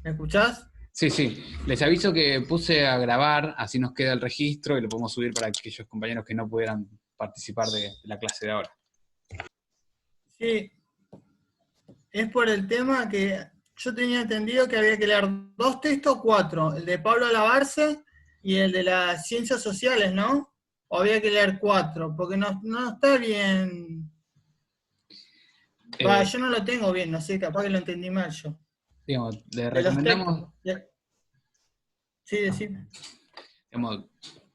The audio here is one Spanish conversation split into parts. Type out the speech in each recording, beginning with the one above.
¿Me escuchás? Sí, sí. Les aviso que puse a grabar, así nos queda el registro y lo podemos subir para aquellos compañeros que no pudieran participar de la clase de ahora. Sí, es por el tema que yo tenía entendido que había que leer dos textos, cuatro, el de Pablo Alabarce y el de las ciencias sociales, ¿no? O había que leer cuatro, porque no está bien. Va, Eh, yo no lo tengo bien, no sé, capaz que lo entendí mal yo. digamos, les De los textos. recomendamos, Sí, decime. digamos,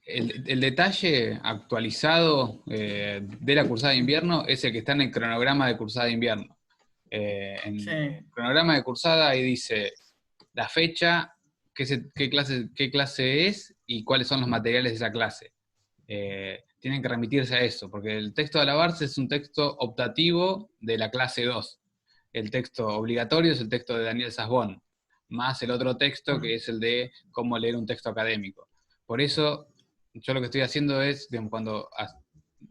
el detalle actualizado de la cursada de invierno es el que está en el cronograma de cursada de invierno. En Sí. el cronograma de cursada ahí dice la fecha, qué clase es y cuáles son los materiales de esa clase. Tienen que remitirse a eso, porque el texto de alabarse es un texto optativo de la clase 2. El texto obligatorio es el texto de Daniel Sasbón, más el otro texto que es el de cómo leer un texto académico. Por eso, yo lo que estoy haciendo es, digamos, cuando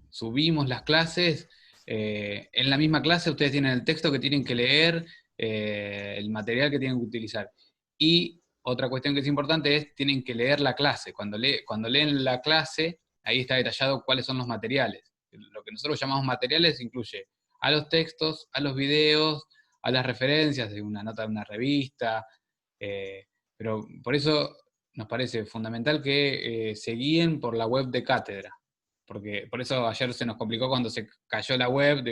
subimos las clases, en la misma clase ustedes tienen el texto que tienen que leer, el material que tienen que utilizar. Y otra cuestión que es importante es, tienen que leer la clase. Cuando leen la clase, ahí está detallado cuáles son los materiales. Lo que nosotros llamamos materiales incluye a los textos, a los videos, a las referencias de una nota de una revista, pero por eso nos parece fundamental que se guíen por la web de cátedra, porque por eso ayer se nos complicó cuando se cayó la web,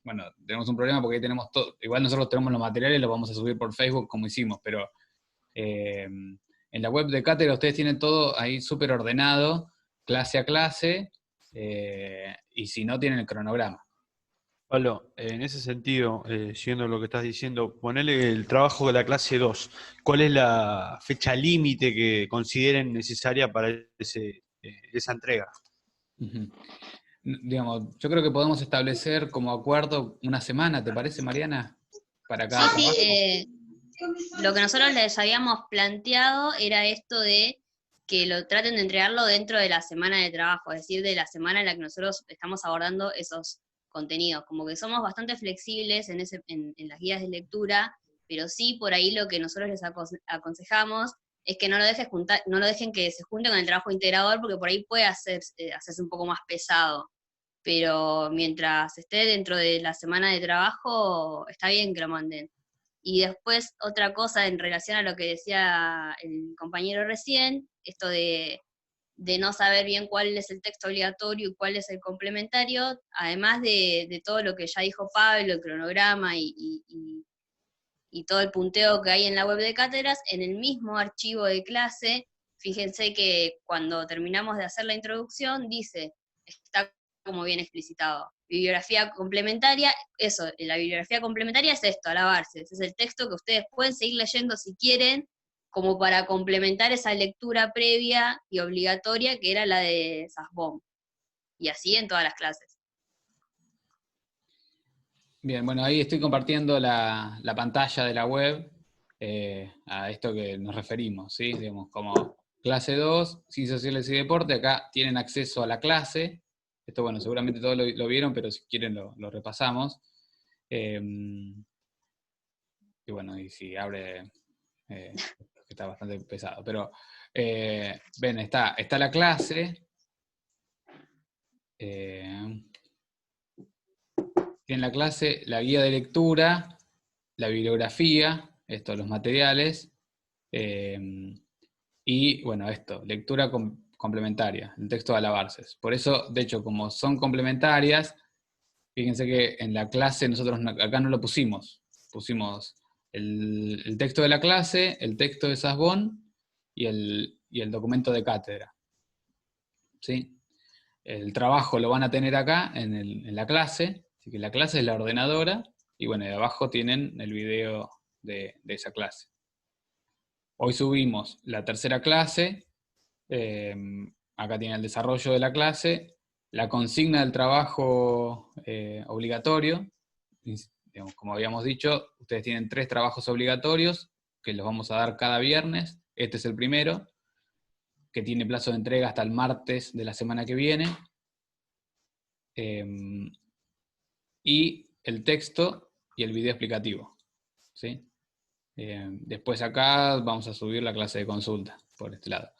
bueno, tenemos un problema porque ahí tenemos todo, igual nosotros tenemos los materiales, los vamos a subir por Facebook como hicimos, pero en la web de cátedra ustedes tienen todo ahí súper ordenado, clase a clase, y si no tienen el cronograma. Pablo, en ese sentido, siguiendo lo que estás diciendo, ponele el trabajo de la clase 2. ¿Cuál es la fecha límite que consideren necesaria para esa entrega? Ujú. Digamos, yo creo que podemos establecer como acuerdo una semana, ¿te parece, Mariana? Para Sí, cada sí, trabajo. lo que nosotros les habíamos planteado era esto de que lo traten de entregarlo dentro de la semana de trabajo, es decir, de la semana en la que nosotros estamos abordando esos contenidos. Como que somos bastante flexibles en las guías de lectura, pero sí por ahí lo que nosotros les aconsejamos es que no lo dejen que se junte con el trabajo integrador, porque por ahí puede hacerse un poco más pesado. Pero mientras esté dentro de la semana de trabajo, está bien que lo manden. Y después otra cosa en relación a lo que decía el compañero recién, esto de no saber bien cuál es el texto obligatorio y cuál es el complementario, además de todo lo que ya dijo Pablo, el cronograma y todo el punteo que hay en la web de cátedras, en el mismo archivo de clase, fíjense que cuando terminamos de hacer la introducción, dice, está como bien explicitado, bibliografía complementaria, eso, la bibliografía complementaria es esto, alabarse, ese es el texto que ustedes pueden seguir leyendo si quieren, como para complementar esa lectura previa y obligatoria que era la de Sasbón, y así en todas las clases. Bien, bueno, ahí estoy compartiendo la pantalla de la web a esto que nos referimos, ¿sí? Digamos, como clase 2, Ciencias Sociales y Deporte, acá tienen acceso a la clase. Esto, bueno, seguramente todos lo vieron, pero si quieren lo repasamos. Eh, y bueno, y si abre, que está bastante pesado, pero ven, está la clase, eh, tiene la clase, la guía de lectura, la bibliografía, esto, los materiales, eh, y bueno, esto, lectura complementaria, el texto de alabarces. Por eso, de hecho, como son complementarias, fíjense que en la clase nosotros acá no lo pusimos el texto de la clase, el texto de Sasbón y el documento de cátedra. ¿Sí? El trabajo lo van a tener acá en la clase, así que la clase es la ordenadora, y bueno, de abajo tienen el video de esa clase. Hoy subimos la tercera clase, eh, acá tiene el desarrollo de la clase, la consigna del trabajo obligatorio, digamos, como habíamos dicho, ustedes tienen 3 trabajos obligatorios, que los vamos a dar cada viernes, este es el primero, que tiene plazo de entrega hasta el martes de la semana que viene, y el texto y el video explicativo, ¿sí? Después acá vamos a subir la clase de consulta, por este lado.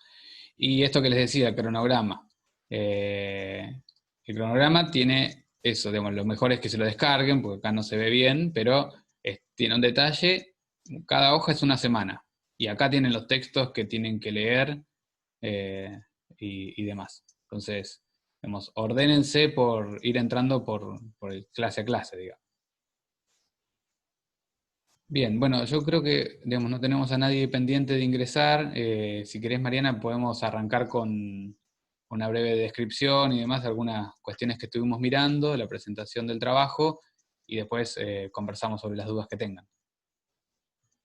Y esto que les decía, el cronograma. El cronograma tiene eso, digamos, lo mejor es que se lo descarguen, porque acá no se ve bien, pero tiene un detalle, cada hoja es una semana. Y acá tienen los textos que tienen que leer y demás. Entonces, digamos, ordénense por ir entrando por clase a clase, digamos. Bien, bueno, yo creo que, digamos, no tenemos a nadie pendiente de ingresar. Si querés, Mariana, podemos arrancar con una breve descripción y demás, algunas cuestiones que estuvimos mirando, la presentación del trabajo, y después conversamos sobre las dudas que tengan.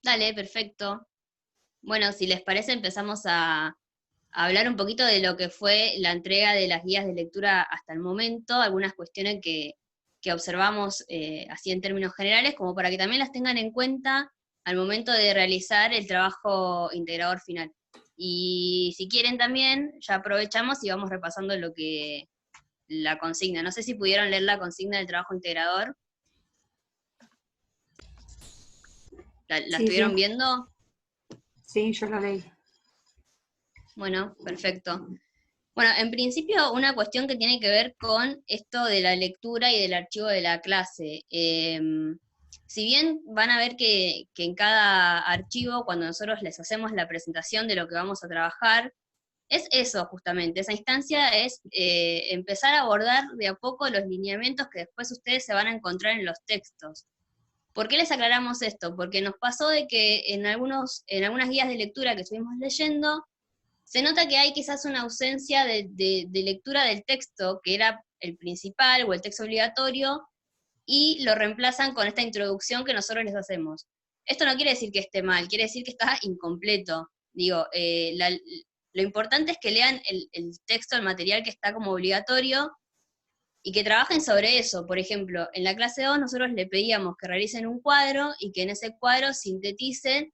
Dale, perfecto. Bueno, si les parece, empezamos a hablar un poquito de lo que fue la entrega de las guías de lectura hasta el momento, algunas cuestiones que observamos así en términos generales, como para que también las tengan en cuenta al momento de realizar el trabajo integrador final. Y si quieren también, ya aprovechamos y vamos repasando la consigna. No sé si pudieron leer la consigna del trabajo integrador. ¿La Sí, estuvieron sí. viendo? Sí, yo lo leí. Bueno, perfecto. Bueno, en principio una cuestión que tiene que ver con esto de la lectura y del archivo de la clase. Si bien van a ver que en cada archivo, cuando nosotros les hacemos la presentación de lo que vamos a trabajar, es eso justamente, esa instancia es empezar a abordar de a poco los lineamientos que después ustedes se van a encontrar en los textos. ¿Por qué les aclaramos esto? Porque nos pasó de que en algunas guías de lectura que estuvimos leyendo, se nota que hay quizás una ausencia de lectura del texto, que era el principal o el texto obligatorio, y lo reemplazan con esta introducción que nosotros les hacemos. Esto no quiere decir que esté mal, quiere decir que está incompleto. Digo, lo importante es que lean el texto, el material que está como obligatorio, y que trabajen sobre eso. Por ejemplo, en la clase 2 nosotros le pedíamos que realicen un cuadro, y que en ese cuadro sinteticen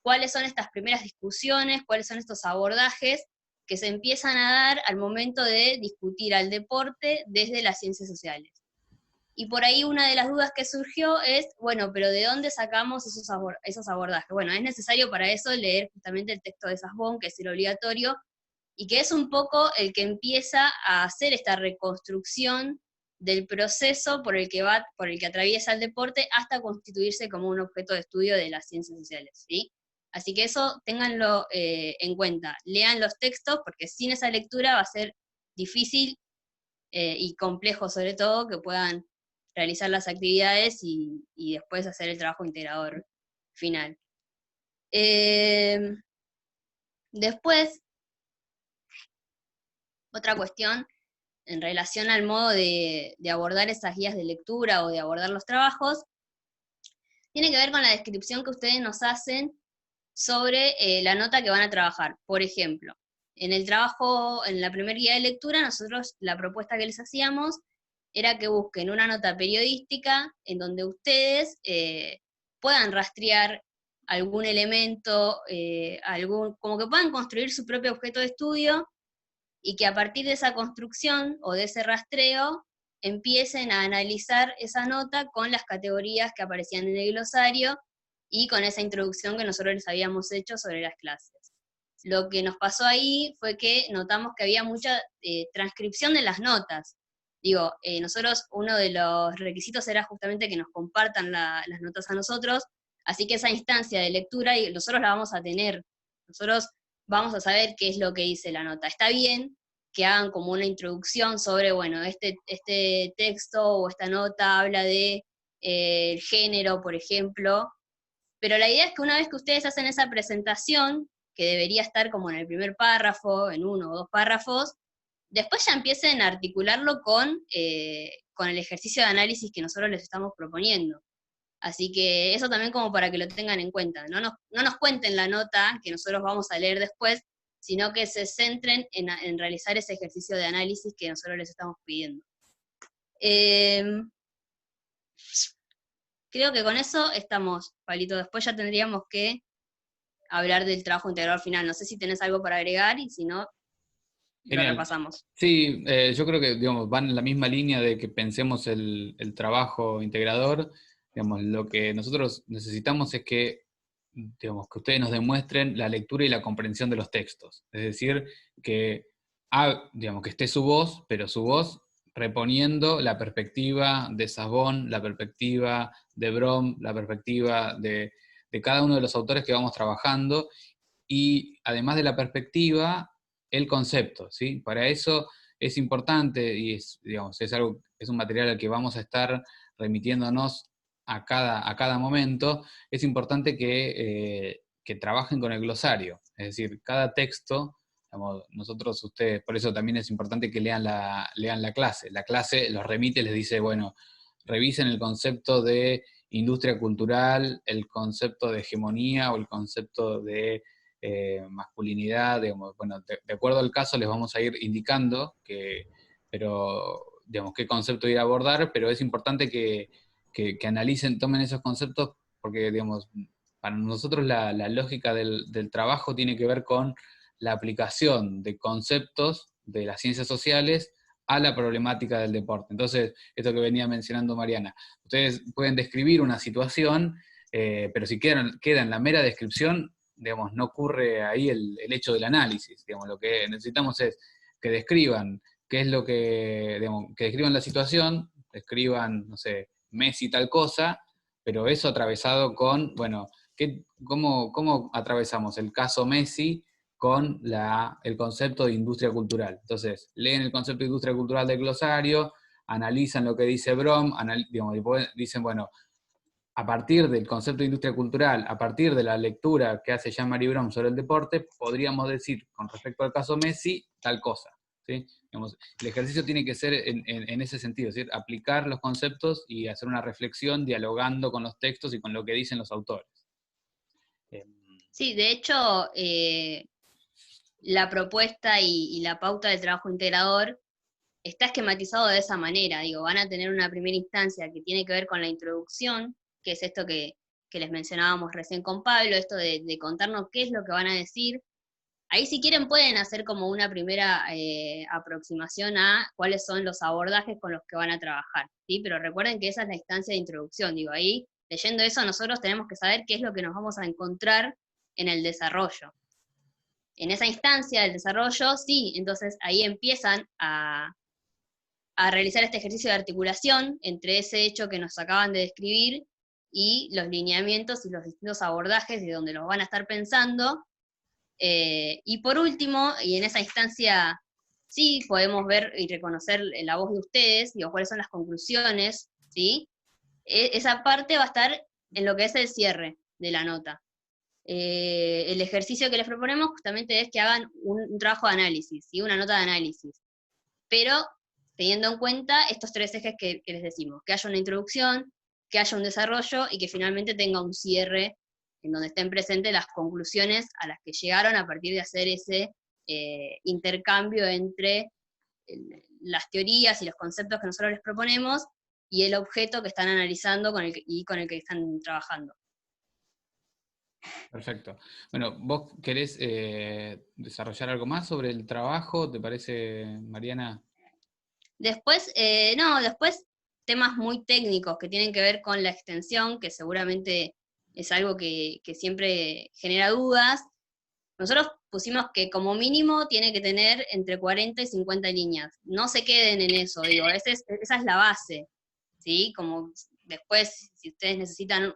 cuáles son estas primeras discusiones, cuáles son estos abordajes que se empiezan a dar al momento de discutir al deporte desde las ciencias sociales. Y por ahí una de las dudas que surgió es, bueno, pero ¿de dónde sacamos esos abordajes? Bueno, es necesario para eso leer justamente el texto de Sassbon, que es el obligatorio, y que es un poco el que empieza a hacer esta reconstrucción del proceso por el que atraviesa el deporte hasta constituirse como un objeto de estudio de las ciencias sociales, ¿sí? Así que eso ténganlo en cuenta. Lean los textos, porque sin esa lectura va a ser difícil y complejo sobre todo que puedan realizar las actividades y después hacer el trabajo integrador final. Después, otra cuestión en relación al modo de abordar esas guías de lectura o de abordar los trabajos, tiene que ver con la descripción que ustedes nos hacen sobre la nota que van a trabajar. Por ejemplo, en la primera guía de lectura, nosotros la propuesta que les hacíamos era que busquen una nota periodística en donde ustedes puedan rastrear algún elemento, como que puedan construir su propio objeto de estudio, y que a partir de esa construcción o de ese rastreo empiecen a analizar esa nota con las categorías que aparecían en el glosario y con esa introducción que nosotros les habíamos hecho sobre las clases. Lo que nos pasó ahí fue que notamos que había mucha transcripción de las notas. Digo, nosotros uno de los requisitos era justamente que nos compartan las notas a nosotros, así que esa instancia de lectura y nosotros la vamos a tener. Nosotros vamos a saber qué es lo que dice la nota. Está bien que hagan como una introducción sobre, bueno, este texto o esta nota habla de el género, por ejemplo, pero la idea es que una vez que ustedes hacen esa presentación, que debería estar como en el primer párrafo, en 1 o 2 párrafos, después ya empiecen a articularlo con el ejercicio de análisis que nosotros les estamos proponiendo. Así que eso también como para que lo tengan en cuenta. No nos cuenten la nota que nosotros vamos a leer después, sino que se centren en realizar ese ejercicio de análisis que nosotros les estamos pidiendo. Creo que con eso estamos, Pablito. Después ya tendríamos que hablar del trabajo integrador final. No sé si tenés algo para agregar, y si no, lo repasamos. Sí, yo creo que digamos, van en la misma línea de que pensemos el trabajo integrador. Digamos, lo que nosotros necesitamos es que digamos, que ustedes nos demuestren la lectura y la comprensión de los textos. Es decir, que, digamos, que esté su voz, pero su voz reponiendo la perspectiva de Sabbón, la perspectiva de Brom, la perspectiva de cada uno de los autores que vamos trabajando, y además de la perspectiva, el concepto, ¿sí? Para eso es importante, y digamos, es un material al que vamos a estar remitiéndonos a cada momento, es importante que trabajen con el glosario. Es decir, cada texto, digamos, ustedes, por eso también es importante que lean la clase. La clase los remite, les dice, bueno, revisen el concepto de industria cultural, el concepto de hegemonía o el concepto de masculinidad, digamos, bueno, de acuerdo al caso les vamos a ir indicando pero, digamos, qué concepto ir a abordar, pero es importante que analicen, tomen esos conceptos, porque, digamos, para nosotros la lógica del trabajo tiene que ver con la aplicación de conceptos de las ciencias sociales a la problemática del deporte. Entonces, esto que venía mencionando Mariana, ustedes pueden describir una situación, pero si queda en la mera descripción, digamos, no ocurre ahí el hecho del análisis. Digamos, lo que necesitamos es que describan qué es lo que, digamos, que describan la situación, describan, no sé, Messi tal cosa, pero eso atravesado con, bueno, ¿cómo atravesamos el caso Messi con el concepto de industria cultural? Entonces, leen el concepto de industria cultural del glosario, analizan lo que dice Brom, digamos, y dicen, bueno, a partir del concepto de industria cultural, a partir de la lectura que hace Jean-Marie Brom sobre el deporte, podríamos decir, con respecto al caso Messi, tal cosa, ¿sí? Digamos, el ejercicio tiene que ser en ese sentido, es decir, aplicar los conceptos y hacer una reflexión dialogando con los textos y con lo que dicen los autores. Sí, de hecho, la propuesta y la pauta del trabajo integrador está esquematizado de esa manera. Digo, van a tener una primera instancia que tiene que ver con la introducción, que es esto que les mencionábamos recién con Pablo, esto de contarnos qué es lo que van a decir. Ahí si quieren pueden hacer como una primera aproximación a cuáles son los abordajes con los que van a trabajar, ¿sí? Pero recuerden que esa es la instancia de introducción. Digo, ahí leyendo eso nosotros tenemos que saber qué es lo que nos vamos a encontrar en el desarrollo. En esa instancia del desarrollo, sí, entonces ahí empiezan a realizar este ejercicio de articulación entre ese hecho que nos acaban de describir y los lineamientos y los distintos abordajes de donde los van a estar pensando. Y por último, y en esa instancia sí podemos ver y reconocer la voz de ustedes, digo, cuáles son las conclusiones, ¿sí? Esa parte va a estar en lo que es el cierre de la nota. El ejercicio que les proponemos justamente es que hagan un trabajo de análisis, ¿sí? Una nota de análisis, pero teniendo en cuenta estos tres ejes que les decimos, que haya una introducción, que haya un desarrollo y que finalmente tenga un cierre en donde estén presentes las conclusiones a las que llegaron a partir de hacer ese intercambio entre las teorías y los conceptos que nosotros les proponemos y el objeto que están analizando con el que están trabajando. Perfecto. Bueno, ¿vos querés desarrollar algo más sobre el trabajo? ¿Te parece, Mariana? Después, después temas muy técnicos que tienen que ver con la extensión, que seguramente es algo que siempre genera dudas. Nosotros pusimos que como mínimo tiene que tener entre 40 y 50 líneas. No se queden en eso, digo, esa es la base, ¿sí? Como después, si ustedes necesitan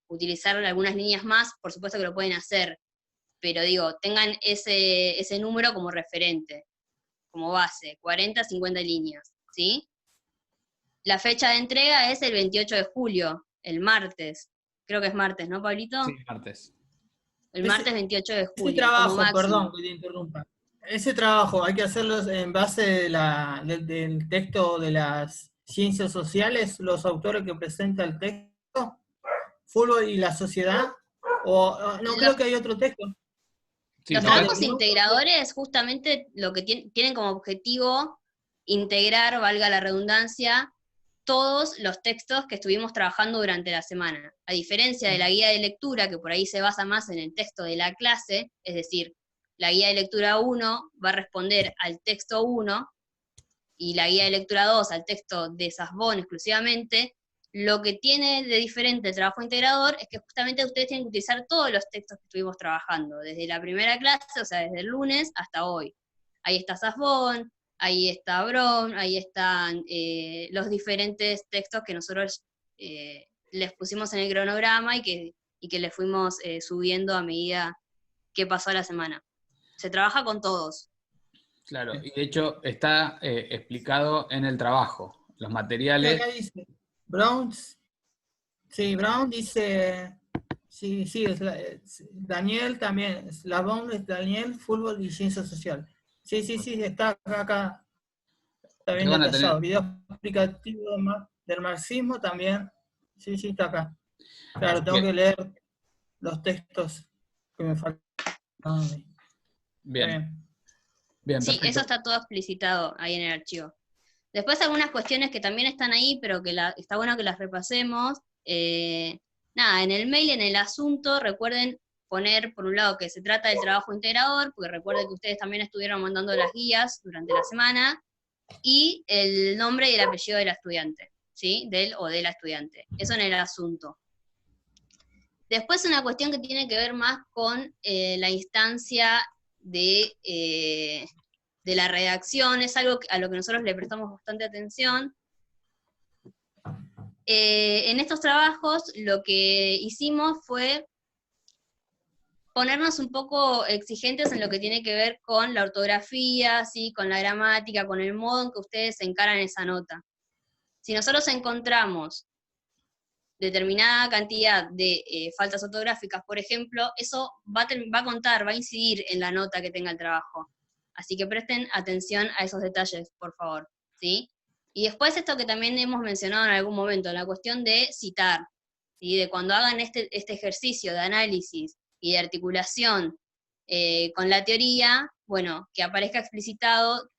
utilizar algunas líneas más, por supuesto que lo pueden hacer, pero digo, tengan ese número como referente, como base, 40, 50 líneas, ¿sí? La fecha de entrega es el 28 de julio, el martes. Creo que es martes, ¿no, Pablito? Sí, martes. El martes 28 de julio. Ese trabajo, como máximo. perdón que te interrumpa. Ese trabajo hay que hacerlo en base del texto de las ciencias sociales, los autores que presentan el texto, fútbol y la sociedad, o no creo que hay otro texto. Sí, Los acá- trabajos integradores justamente lo que tienen como objetivo integrar, valga la redundancia, todos los textos que estuvimos trabajando durante la semana. A diferencia de la guía de lectura, que por ahí se basa más en el texto de la clase, es decir, la guía de lectura 1 va a responder al texto 1, y la guía de lectura 2 al texto de Sabbón exclusivamente, lo que tiene de diferente el trabajo integrador es que justamente ustedes tienen que utilizar todos los textos que estuvimos trabajando, desde la primera clase, o sea, desde el lunes hasta hoy. Ahí está Sasbón, ahí está Brown, ahí están los diferentes textos que nosotros les pusimos en el cronograma y que les fuimos subiendo a medida que pasó la semana. Se trabaja con todos. Claro, y de hecho está explicado en el trabajo. Los Y materiales. acá dice, Brown, sí, Brown dice, sí, Daniel también, Slavón es Daniel, fútbol y ciencia social. Sí, está acá, está bien Que van a tener- detallado. Video explicativo del marxismo también, sí, está acá. Claro, tengo que leer los textos que me faltan a mí. Está Bien, bien. bien, Sí, perfecto. eso está todo explicitado ahí en el archivo. Después algunas cuestiones que también están ahí, pero que está bueno que las repasemos. Nada, en el mail, en el asunto, recuerden poner, por un lado, que se trata del trabajo integrador, porque recuerden que ustedes también estuvieron mandando las guías durante la semana, y el nombre y el apellido del estudiante, ¿sí? Del o de la estudiante. Eso en el asunto. Después una cuestión que tiene que ver más con la instancia de la redacción, es algo a lo que nosotros le prestamos bastante atención. En estos trabajos lo que hicimos fue ponernos un poco exigentes en lo que tiene que ver con la ortografía, ¿sí? Con la gramática, con el modo en que ustedes encaran esa nota. Si nosotros encontramos determinada cantidad de faltas ortográficas, por ejemplo, eso va a contar, va a incidir en la nota que tenga el trabajo. Así que presten atención a esos detalles, por favor, ¿sí? Y después esto que también hemos mencionado en algún momento, la cuestión de citar, ¿sí? De cuando hagan este ejercicio de análisis y de articulación con la teoría, bueno, que aparezca explicitado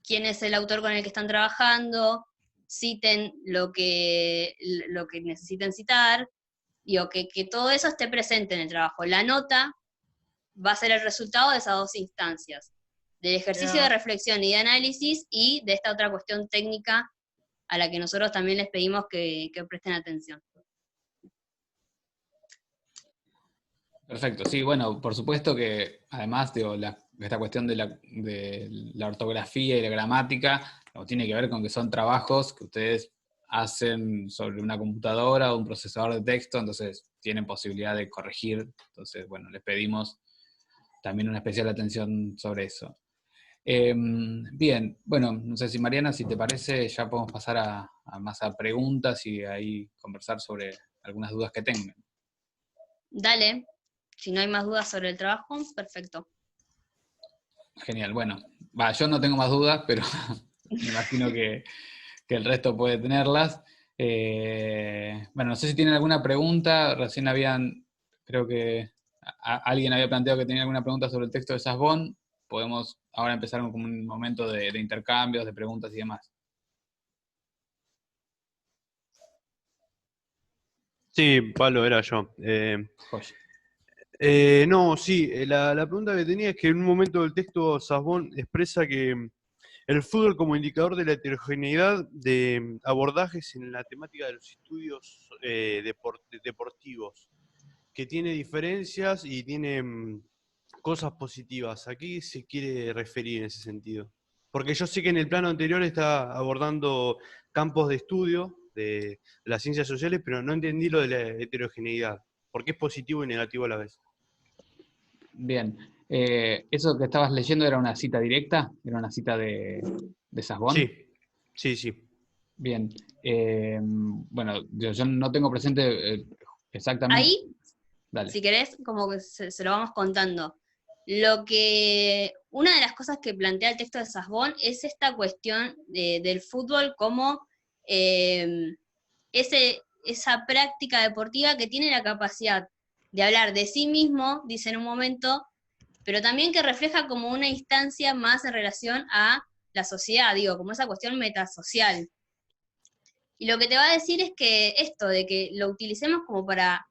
quién es el autor con el que están trabajando, citen lo que necesiten citar, digo, que todo eso esté presente en el trabajo. La nota va a ser el resultado de esas dos instancias, del ejercicio de reflexión y de análisis, y de esta otra cuestión técnica a la que nosotros también les pedimos que presten atención. Perfecto, sí, bueno, por supuesto que además digo, esta cuestión de la ortografía y la gramática tiene que ver con que son trabajos que ustedes hacen sobre una computadora o un procesador de texto, entonces tienen posibilidad de corregir, entonces bueno, les pedimos también una especial atención sobre eso. Bien, bueno, no sé si Mariana, si te parece, ya podemos pasar a más a preguntas y ahí conversar sobre algunas dudas que tengan. Dale, si no hay más dudas sobre el trabajo, perfecto. Genial, bueno, yo no tengo más dudas, pero me imagino que el resto puede tenerlas. Bueno, no sé si tienen alguna pregunta, recién creo que alguien había planteado que tenía alguna pregunta sobre el texto de Sasbón, podemos ahora empezar con un momento de intercambios, de preguntas y demás. Sí, Pablo, era yo. Joya. No, sí, la pregunta que tenía es que en un momento del texto Sasbón expresa que el fútbol como indicador de la heterogeneidad de abordajes en la temática de los estudios deportivos, que tiene diferencias y tiene cosas positivas. ¿A qué se quiere referir en ese sentido? Porque yo sé que en el plano anterior está abordando campos de estudio de las ciencias sociales, pero no entendí lo de la heterogeneidad. ¿Por qué es positivo y negativo a la vez? Bien, ¿eso que estabas leyendo era una cita directa? ¿Era una cita de Sasbón? Sí. Bien, bueno, yo no tengo presente exactamente. Ahí, Dale. si querés, como que se lo vamos contando. Una de las cosas que plantea el texto de Sasbón es esta cuestión del fútbol como esa práctica deportiva que tiene la capacidad de hablar de sí mismo, dice en un momento, pero también que refleja como una instancia más en relación a la sociedad, digo, como esa cuestión metasocial. Y lo que te va a decir es que esto, de que lo utilicemos como para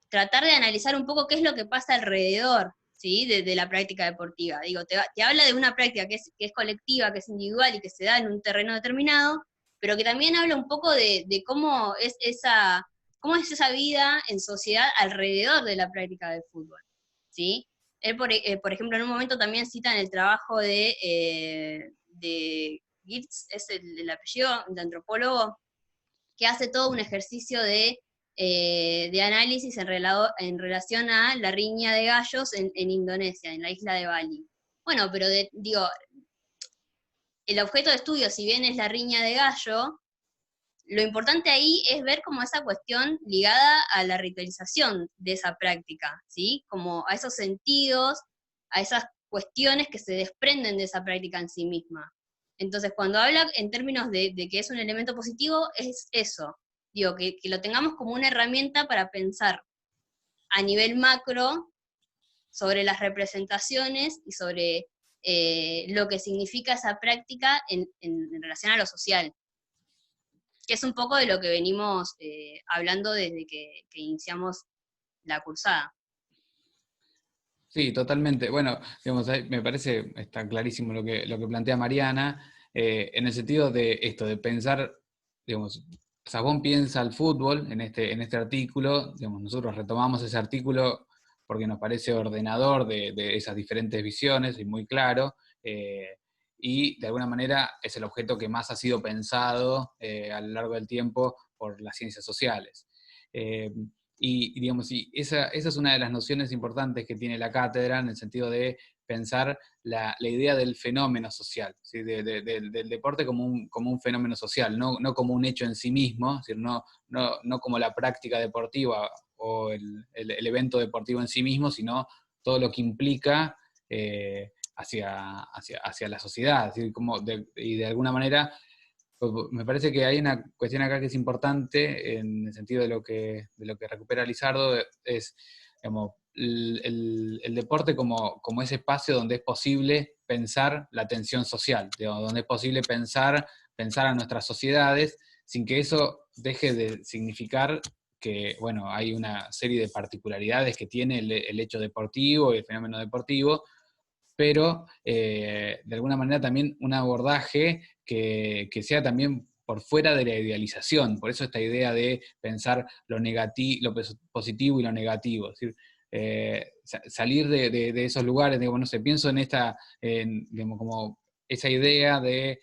tratar de analizar un poco qué es lo que pasa alrededor, ¿sí? de la práctica deportiva. Digo, te habla de una práctica que es colectiva, que es individual y que se da en un terreno determinado, pero que también habla un poco de cómo es esa vida en sociedad alrededor de la práctica del fútbol, ¿sí? Él, por ejemplo, en un momento también cita en el trabajo de Gitz, es el apellido, de antropólogo, que hace todo un ejercicio de análisis en relación a la riña de gallos en Indonesia, en la isla de Bali. Bueno, pero digo, el objeto de estudio, si bien es la riña de gallo, lo importante ahí es ver como esa cuestión ligada a la ritualización de esa práctica, ¿sí? Como a esos sentidos, a esas cuestiones que se desprenden de esa práctica en sí misma. Entonces, cuando habla en términos de que es un elemento positivo, es eso. Digo, que lo tengamos como una herramienta para pensar a nivel macro sobre las representaciones y sobre lo que significa esa práctica en relación a lo social, que es un poco de lo que venimos hablando desde que iniciamos la cursada. Sí, totalmente. Bueno, digamos, me parece, está clarísimo lo que plantea Mariana, en el sentido de esto, de pensar, digamos, Sabón piensa el fútbol en este artículo, digamos, nosotros retomamos ese artículo porque nos parece ordenador de esas diferentes visiones y muy claro, y de alguna manera es el objeto que más ha sido pensado a lo largo del tiempo por las ciencias sociales. Digamos, esa es una de las nociones importantes que tiene la cátedra en el sentido de pensar la idea del fenómeno social, ¿sí? Del deporte como un fenómeno social, no como un hecho en sí mismo, es decir, no como la práctica deportiva o el evento deportivo en sí mismo, sino todo lo que implica hacia la sociedad, es decir, y de alguna manera. Me parece que hay una cuestión acá que es importante en el sentido de lo que recupera Lizardo, es digamos, el deporte como ese espacio donde es posible pensar la tensión social, digamos, donde es posible pensar a nuestras sociedades sin que eso deje de significar que, bueno, hay una serie de particularidades que tiene el hecho deportivo y el fenómeno deportivo, pero de alguna manera también un abordaje que sea también por fuera de la idealización. Por eso esta idea de pensar lo positivo y lo negativo. Es decir, salir de esos lugares, digamos, no sé, pienso digamos, como esa idea de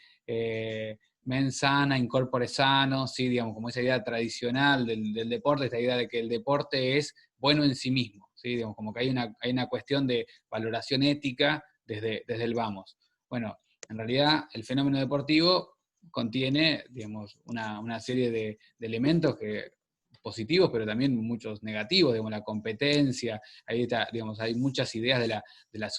mens sana, in corpore sano, ¿sí? Digamos, como esa idea tradicional del deporte, esta idea de que el deporte es bueno en sí mismo. ¿Sí? Digamos, como que hay una cuestión de valoración ética desde el vamos. Bueno, en realidad el fenómeno deportivo contiene, digamos, una serie de elementos positivos, pero también muchos negativos, digamos, la competencia, ahí está, digamos, hay muchas ideas de la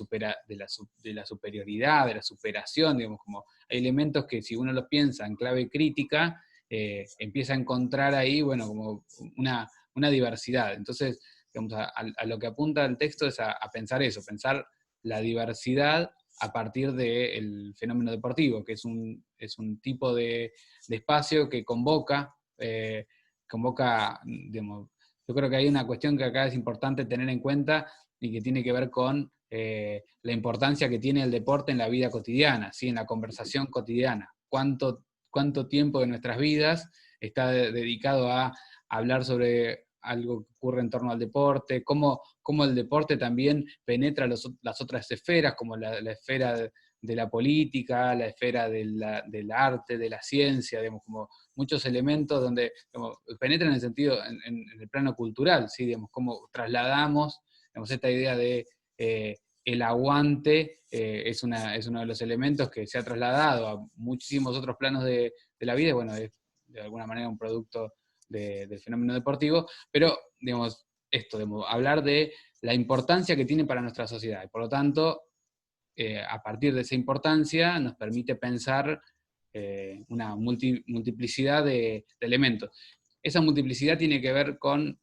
superioridad, de la superación, digamos, como hay elementos que si uno los piensa en clave crítica, empieza a encontrar ahí, bueno, como una diversidad. Entonces, digamos, a lo que apunta el texto es a pensar eso, pensar la diversidad a partir del fenómeno deportivo, que es un tipo de espacio que convoca, digamos, yo creo que hay una cuestión que acá es importante tener en cuenta y que tiene que ver con la importancia que tiene el deporte en la vida cotidiana, ¿sí? En la conversación cotidiana. ¿Cuánto tiempo de nuestras vidas está dedicado a hablar sobre algo que ocurre en torno al deporte, cómo el deporte también penetra las otras esferas, como la esfera de la política, la esfera del arte, de la ciencia, digamos, como muchos elementos donde digamos, penetran en el sentido, en el plano cultural, ¿sí? Digamos, cómo trasladamos, digamos, esta idea de el aguante, es uno de los elementos que se ha trasladado a muchísimos otros planos de la vida, y bueno, es de alguna manera un producto del fenómeno deportivo, pero, digamos, digamos, hablar de la importancia que tiene para nuestra sociedad, y por lo tanto, a partir de esa importancia, nos permite pensar una multiplicidad de elementos. Esa multiplicidad tiene que ver con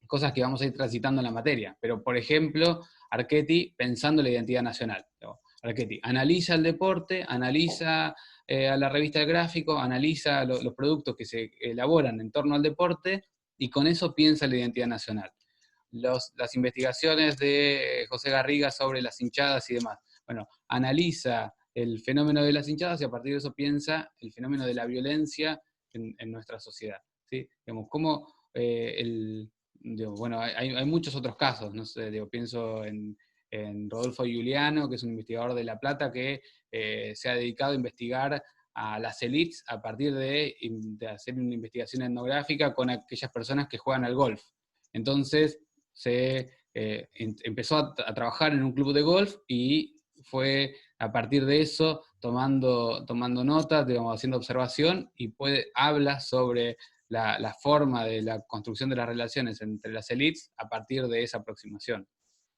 cosas que vamos a ir transitando en la materia, pero, por ejemplo, Archetti pensando la identidad nacional. Archetti analiza el deporte, analiza a la revista del gráfico, analiza los productos que se elaboran en torno al deporte, y con eso piensa la identidad nacional. Las investigaciones de José Garriga sobre las hinchadas y demás. Bueno, analiza el fenómeno de las hinchadas y a partir de eso piensa el fenómeno de la violencia en nuestra sociedad, ¿sí? Digamos, cómo bueno, hay muchos otros casos, no sé, pienso en Rodolfo Giuliano, que es un investigador de La Plata que se ha dedicado a investigar a las élites a partir de hacer una investigación etnográfica con aquellas personas que juegan al golf. Entonces se empezó a trabajar en un club de golf y fue a partir de eso tomando notas, digamos, haciendo observación y habla sobre la forma de la construcción de las relaciones entre las élites a partir de esa aproximación.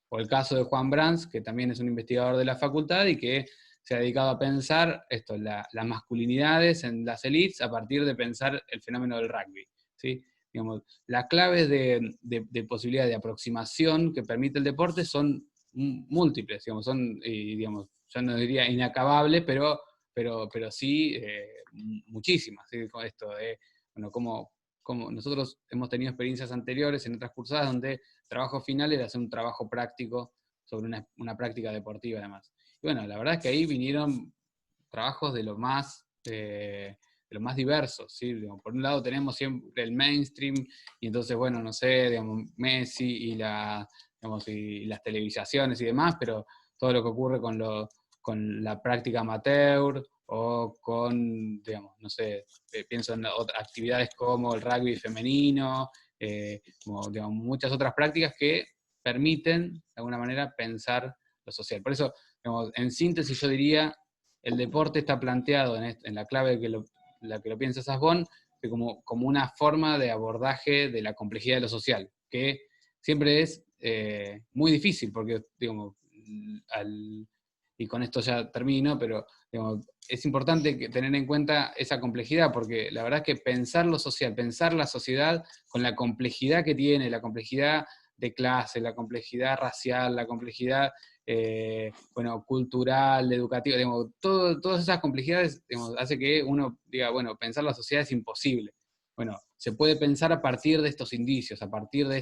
O el caso de Juan Brands, que también es un investigador de la facultad y que se ha dedicado a pensar las masculinidades en las élites a partir de pensar el fenómeno del rugby, ¿sí? Digamos, las claves de posibilidad de aproximación que permite el deporte son múltiples, digamos, digamos, yo no diría inacabables, pero sí muchísimas, ¿sí? Con esto de, bueno, como nosotros hemos tenido experiencias anteriores en otras cursadas donde el trabajo final era hacer un trabajo práctico sobre una práctica deportiva además. Y bueno, la verdad es que ahí vinieron trabajos de lo más diversos, ¿sí? Digamos, por un lado tenemos siempre el mainstream, y entonces, bueno, no sé, digamos, Messi y las televisaciones y demás, pero todo lo que ocurre con la práctica amateur, o con, digamos, no sé, pienso en otras actividades como el rugby femenino, como, digamos, muchas otras prácticas que permiten, de alguna manera, pensar lo social. Por eso, digamos, en síntesis yo diría, el deporte está planteado en la clave la que lo piensa Sass-Bonn, que como una forma de abordaje de la complejidad de lo social, que siempre es muy difícil, porque, digamos, y con esto ya termino, pero digamos, es importante tener en cuenta esa complejidad, porque la verdad es que pensar lo social, pensar la sociedad con la complejidad que tiene, la complejidad de clase, la complejidad racial, la complejidad cultural, educativa, digamos, todas esas complejidades, digamos, hace que uno diga, bueno, pensar la sociedad es imposible. Bueno, se puede pensar a partir de estos indicios, a partir de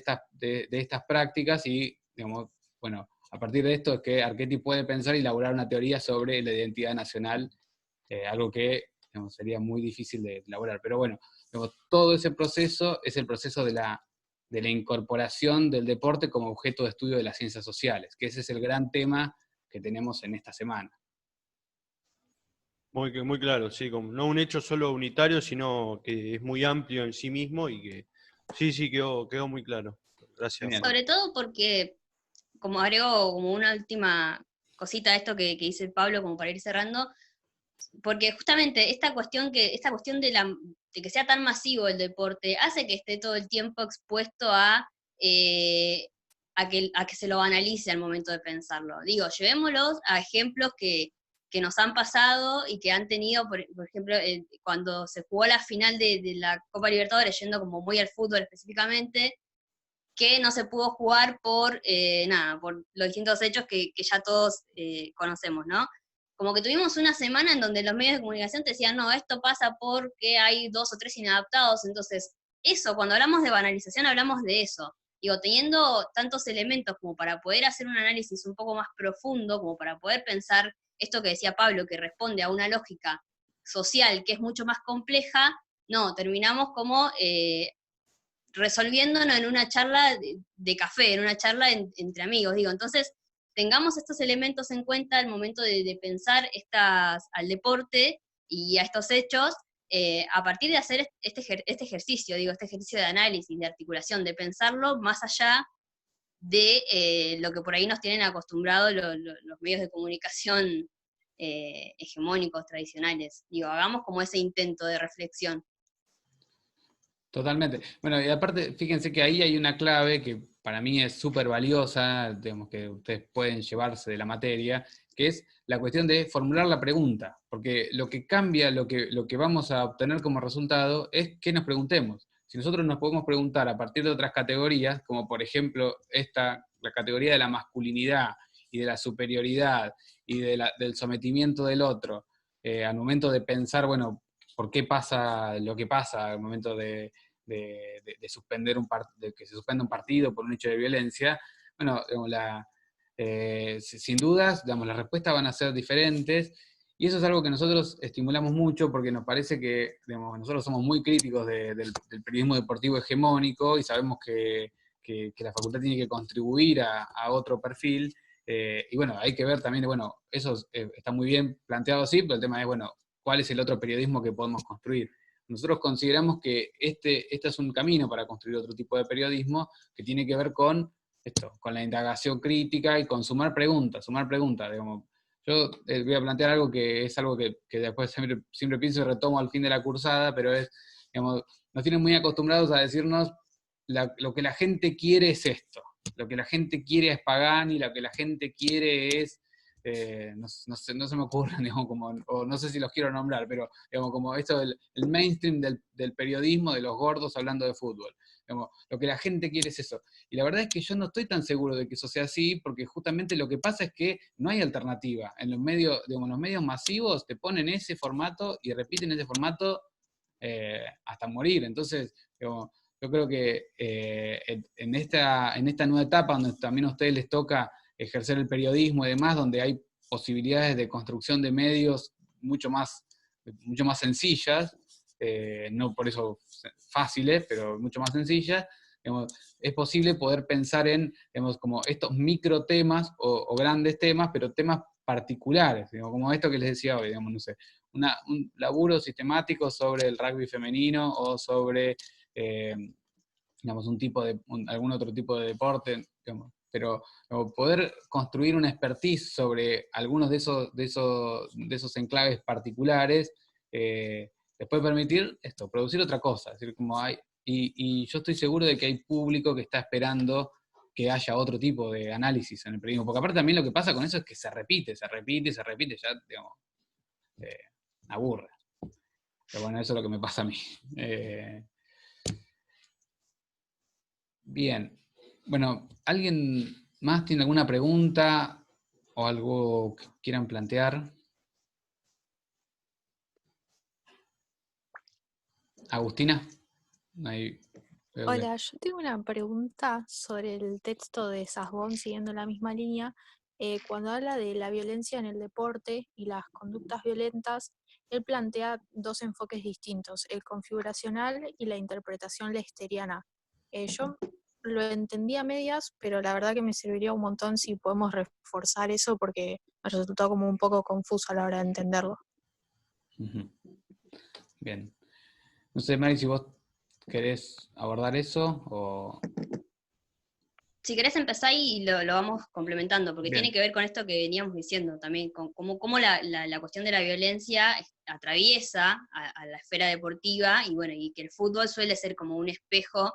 estas prácticas y, digamos, bueno, a partir de esto es que Archetti puede pensar y elaborar una teoría sobre la identidad nacional, algo que, digamos, sería muy difícil de elaborar. Pero bueno, digamos, todo ese proceso es el proceso de la incorporación del deporte como objeto de estudio de las ciencias sociales, que ese es el gran tema que tenemos en esta semana. Muy claro, sí, como no un hecho solo unitario, sino que es muy amplio en sí mismo y que sí, quedó muy claro. Gracias. Genial. Sobre todo porque, como agrego como una última cosita a esto que dice Pablo, como para ir cerrando, porque justamente esta cuestión de que sea tan masivo el deporte hace que esté todo el tiempo expuesto a que se lo analice al momento de pensarlo. Digo, llevémoslos a ejemplos que nos han pasado y que han tenido, por ejemplo, cuando se jugó la final de la Copa Libertadores, yendo como muy al fútbol específicamente, que no se pudo jugar por los distintos hechos que ya todos conocemos, ¿no? Como que tuvimos una semana en donde los medios de comunicación te decían, no, esto pasa porque hay 2 o 3 inadaptados, entonces, eso, cuando hablamos de banalización, hablamos de eso. Digo, teniendo tantos elementos como para poder hacer un análisis un poco más profundo, como para poder pensar esto que decía Pablo, que responde a una lógica social que es mucho más compleja, no, terminamos como resolviéndonos en una charla de café, en una charla entre amigos, digo. Entonces, tengamos estos elementos en cuenta al momento de pensar al deporte y a estos hechos, a partir de hacer este ejercicio, este ejercicio de análisis, de articulación, de pensarlo más allá de lo que por ahí nos tienen acostumbrados los medios de comunicación hegemónicos, tradicionales. Digo, hagamos como ese intento de reflexión. Totalmente. Bueno, y aparte, fíjense que ahí hay una clave que para mí es súper valiosa, digamos, que ustedes pueden llevarse de la materia, que es la cuestión de formular la pregunta, porque lo que cambia, lo que vamos a obtener como resultado es que nos preguntemos. Si nosotros nos podemos preguntar a partir de otras categorías, como por ejemplo la categoría de la masculinidad y de la superioridad y del sometimiento del otro, al momento de pensar, bueno, por qué pasa lo que pasa al momento de suspender de que se suspenda un partido por un hecho de violencia, bueno, digamos, sin dudas, digamos, las respuestas van a ser diferentes Y eso es algo que nosotros estimulamos mucho porque nos parece que, digamos, nosotros somos muy críticos del periodismo deportivo hegemónico y sabemos que la facultad tiene que contribuir a otro perfil. Y bueno, hay que ver también, bueno, eso está muy bien planteado así, pero el tema es, bueno, ¿cuál es el otro periodismo que podemos construir? Nosotros consideramos que este es un camino para construir otro tipo de periodismo que tiene que ver con esto, con la indagación crítica y con sumar preguntas, digamos. Yo voy a plantear algo que es algo que después siempre pienso y retomo al fin de la cursada, pero es, digamos, nos tienen muy acostumbrados a decirnos lo que la gente quiere es esto, lo que la gente quiere es Pagani, lo que la gente quiere es, no se me ocurre, digamos, o no sé si los quiero nombrar, pero digamos, como esto el mainstream del periodismo, de los gordos hablando de fútbol. Digamos, lo que la gente quiere es eso. Y la verdad es que yo no estoy tan seguro de que eso sea así, porque justamente lo que pasa es que no hay alternativa. En los medios, digamos, los medios masivos te ponen ese formato y repiten ese formato hasta morir. Entonces, digamos, yo creo que en esta nueva etapa, donde también a ustedes les toca ejercer el periodismo y demás, donde hay posibilidades de construcción de medios mucho más sencillas, no por eso fáciles, pero mucho más sencillas, digamos, es posible poder pensar en, digamos, como estos micro temas o grandes temas, pero temas particulares, digamos, como esto que les decía hoy, digamos, no sé, un laburo sistemático sobre el rugby femenino o sobre, digamos, algún otro tipo de deporte, digamos, pero poder construir una expertise sobre algunos de esos enclaves particulares, les puede permitir esto, producir otra cosa. Es decir, y yo estoy seguro de que hay público que está esperando que haya otro tipo de análisis en el periodismo, porque aparte también lo que pasa con eso es que se repite, ya, digamos, aburre. Pero bueno, eso es lo que me pasa a mí. Bien. Bueno, ¿alguien más tiene alguna pregunta o algo que quieran plantear? Agustina. Ahí veo que- Hola, yo tengo una pregunta sobre el texto de Sasbón, siguiendo la misma línea. Cuando habla de la violencia en el deporte y las conductas violentas, él plantea dos enfoques distintos, el configuracional y la interpretación leicesteriana. Yo lo entendí a medias, pero la verdad que me serviría un montón si podemos reforzar eso porque me resultó como un poco confuso a la hora de entenderlo. Ujú. Bien. No sé, Mari, si vos querés abordar eso o... Si querés empezar y lo vamos complementando, porque Bien. tiene que ver con esto que veníamos diciendo también, con cómo la cuestión de la violencia atraviesa a la esfera deportiva, y bueno, y que el fútbol suele ser como un espejo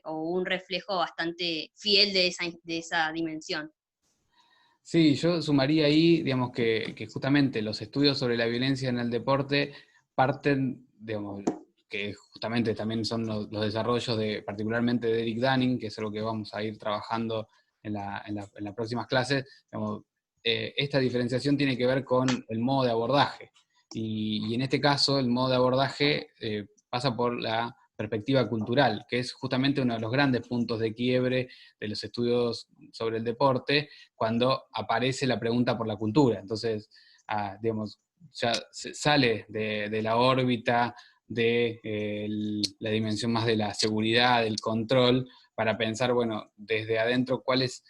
o un reflejo bastante fiel de esa dimensión. Sí, yo sumaría ahí, digamos, que justamente los estudios sobre la violencia en el deporte parten, digamos, que justamente también son los desarrollos particularmente de Eric Dunning, que es algo que vamos a ir trabajando en las próximas clases. Digamos, esta diferenciación tiene que ver con el modo de abordaje. Y en este caso, el modo de abordaje pasa por la perspectiva cultural, que es justamente uno de los grandes puntos de quiebre de los estudios sobre el deporte, cuando aparece la pregunta por la cultura. Entonces, digamos, ya se sale de la órbita de la dimensión más de la seguridad, del control, para pensar, bueno, desde adentro cuál es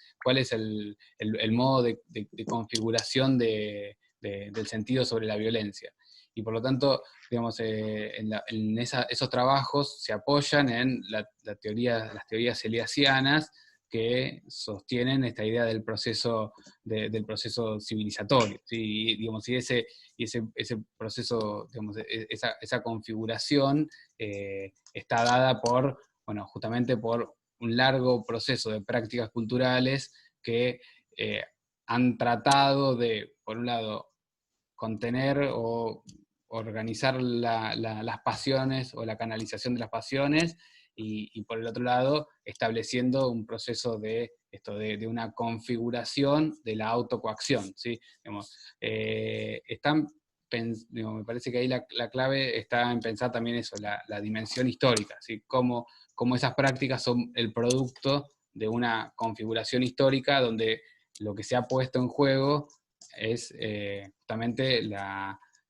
el modo de configuración del sentido sobre la violencia. Y por lo tanto, digamos, esos trabajos se apoyan en las teorías eliasianas, que sostienen esta idea del proceso civilizatorio, ¿sí? Y ese proceso, digamos, esa configuración está dada justamente por un largo proceso de prácticas culturales que han tratado de, por un lado, contener o organizar las pasiones o la canalización de las pasiones, y por el otro lado, estableciendo un proceso de una configuración de la autocoacción, ¿sí? Digamos, me parece que ahí la clave está en pensar también eso, la dimensión histórica, ¿sí? Cómo esas prácticas son el producto de una configuración histórica donde lo que se ha puesto en juego es justamente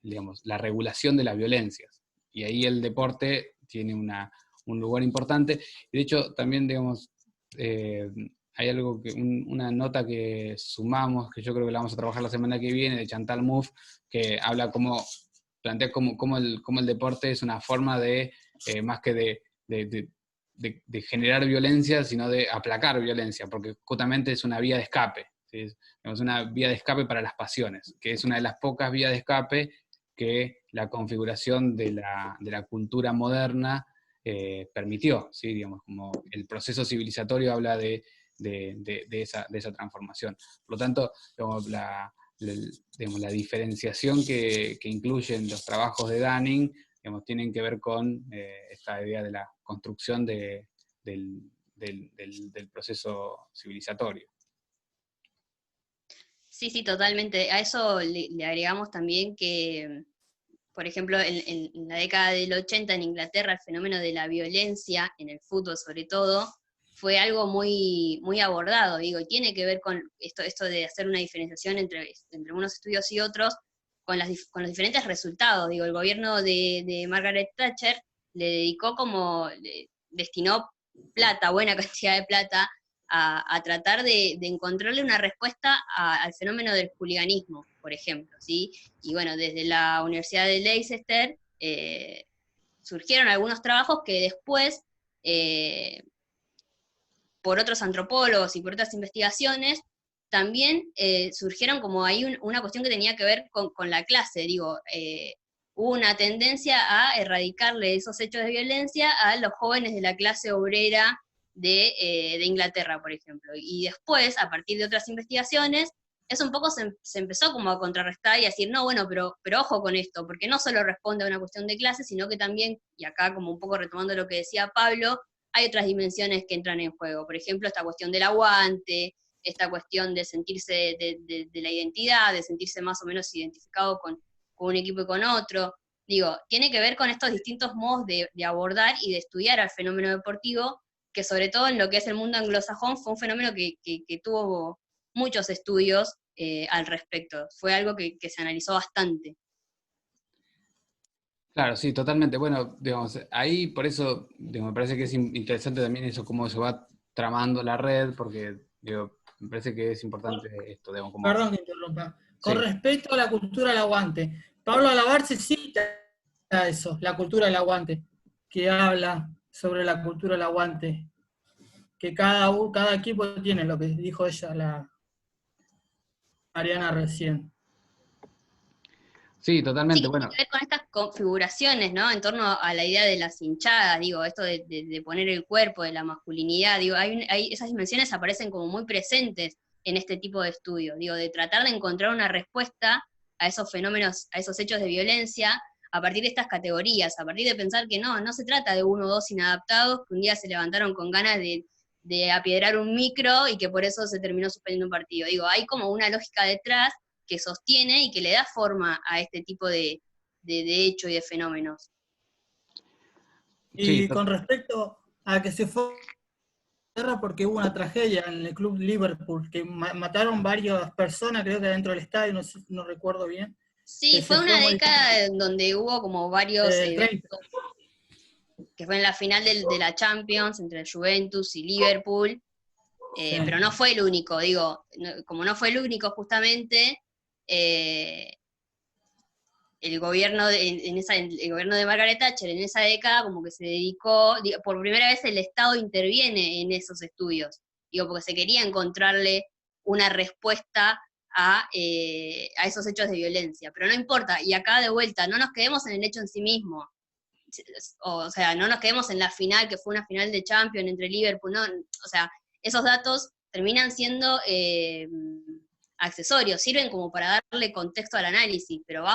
digamos, la regulación de las violencias. Y ahí el deporte tiene un lugar importante. De hecho, también, digamos, hay algo una nota que sumamos, que yo creo que la vamos a trabajar la semana que viene, de Chantal Mouffe, que habla plantea cómo el deporte es una forma de, más que de generar violencia, sino de aplacar violencia, porque justamente es una vía de escape, ¿sí? Es una vía de escape para las pasiones, que es una de las pocas vías de escape que la configuración de la cultura moderna permitió, ¿sí? Digamos, como el proceso civilizatorio habla de esa transformación. Por lo tanto, digamos, digamos, la diferenciación que incluyen los trabajos de Dunning, digamos, tienen que ver con esta idea de la construcción del proceso civilizatorio. Sí, sí, totalmente. A eso le agregamos también que, por ejemplo, en la década del 80 en Inglaterra, el fenómeno de la violencia, en el fútbol sobre todo, fue algo muy, muy abordado, digo, y tiene que ver con esto de hacer una diferenciación entre unos estudios y otros, con los diferentes resultados. Digo, el gobierno de Margaret Thatcher destinó plata, buena cantidad de plata, a tratar de encontrarle una respuesta al fenómeno del hooliganismo, por ejemplo, ¿sí? Y bueno, desde la Universidad de Leicester surgieron algunos trabajos que después, por otros antropólogos y por otras investigaciones, también surgieron como ahí una cuestión que tenía que ver con la clase, digo, hubo una tendencia a erradicarle esos hechos de violencia a los jóvenes de la clase obrera de Inglaterra, por ejemplo. Y después, a partir de otras investigaciones, eso un poco se empezó como a contrarrestar y a decir, no, bueno, pero ojo con esto, porque no solo responde a una cuestión de clase, sino que también, y acá como un poco retomando lo que decía Pablo, hay otras dimensiones que entran en juego. Por ejemplo, esta cuestión del aguante, esta cuestión de sentirse de la identidad, de sentirse más o menos identificado con un equipo y con otro. Digo, tiene que ver con estos distintos modos de abordar y de estudiar al fenómeno deportivo, que sobre todo en lo que es el mundo anglosajón fue un fenómeno que tuvo muchos estudios al respecto. Fue algo que se analizó bastante. Claro, sí, totalmente. Bueno, digamos, ahí por eso me parece que es interesante también eso, cómo se va tramando la red, porque digo, me parece que es importante esto, digamos, como... Perdón que interrumpa. Con Sí. respecto a la cultura del aguante, Pablo Alabarce cita eso, la cultura del aguante, que habla sobre la cultura del aguante, que cada equipo tiene, lo que dijo ella, la Ariana recién. Sí, Sí, totalmente. tiene Bueno, que ver con estas configuraciones, ¿no? En torno a la idea de las hinchadas, digo, esto de poner el cuerpo, de la masculinidad, digo, esas dimensiones aparecen como muy presentes en este tipo de estudios, digo, de tratar de encontrar una respuesta a esos fenómenos, a esos hechos de violencia, a partir de estas categorías, a partir de pensar que no se trata de uno o dos inadaptados que un día se levantaron con ganas de apiedrar un micro y que por eso se terminó suspendiendo un partido. Digo, hay como una lógica detrás que sostiene y que le da forma a este tipo de hechos y de fenómenos. sí, Y con respecto a que se fue a la guerra porque hubo una tragedia en el club Liverpool, que mataron varias personas, creo que dentro del estadio, no recuerdo bien. Sí, Que fue se fue una a década en donde hubo como varios 30. eventos, que fue en la final de la Champions entre Juventus y Liverpool, Sí. pero no fue el único, digo, como no fue el único justamente, el gobierno el gobierno de Margaret Thatcher en esa década como que se dedicó, por primera vez el Estado interviene en esos estudios, digo, porque se quería encontrarle una respuesta a esos hechos de violencia, pero no importa, y acá de vuelta, no nos quedemos en el hecho en sí mismo, o sea, no nos quedemos en la final, que fue una final de Champions entre Liverpool, no, o sea, esos datos terminan siendo accesorios, sirven como para darle contexto al análisis, pero